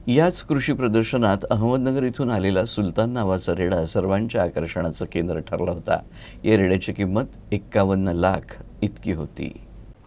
याच कृषी प्रदर्शनात अहमदनगर इथून आलेला सुलतान नावाचा रेडा सर्वांच्या आकर्षणाचं केंद्र ठरला होता। या रेड्याची किंमत 51 लाख इतकी होती।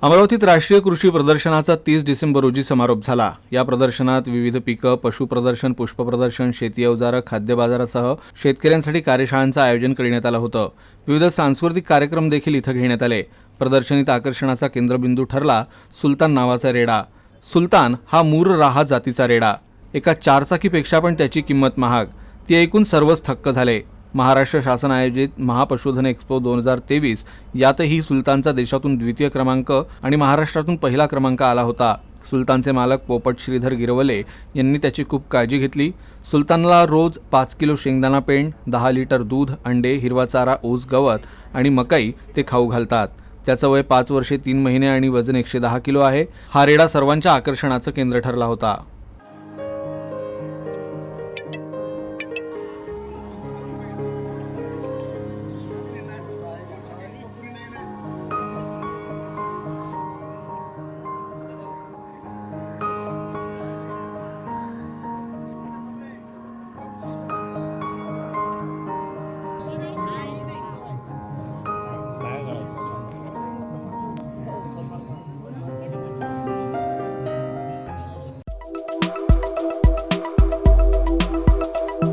अमरावतीत राष्ट्रीय कृषी प्रदर्शनाचा 30 डिसेंबर रोजी समारोप झाला। या प्रदर्शनात विविध पिकं, पशु प्रदर्शन, पुष्प प्रदर्शन, शेती अवजारं, खाद्य बाजारासह शेतकऱ्यांसाठी कार्यशाळांचं आयोजन करण्यात आलं होतं। विविध सांस्कृतिक कार्यक्रम देखील इथं घेण्यात आले। प्रदर्शनीत आकर्षणाचा केंद्रबिंदू ठरला सुलतान नावाचा रेडा। सुलतान हा मूर राहा जातीचा रेडा। एका चारचाकीपेक्षा पण त्याची किंमत महाग। ती ऐकून सर्वच थक्क झाले। महाराष्ट्र शासन आयोजित महापशुधन एक्स्पो 2023 यातही सुलतानचा देशातून द्वितीय क्रमांक आणि महाराष्ट्रातून पहिला क्रमांक आला होता। सुलतानचे मालक पोपट श्रीधर गिरवले यांनी त्याची खूप काळजी घेतली। सुलतानला रोज 5 किलो शेंगदाणा पेंड, 10 लिटर दूध, अंडे, हिरवा चारा, ऊस, गवत आणि मकई ते खाऊ घालतात। त्याचं वय 5 वर्षे 3 महिने आणि वजन 110 किलो आहे। हा रेडा सर्वांच्या आकर्षणाचं केंद्र ठरला होता।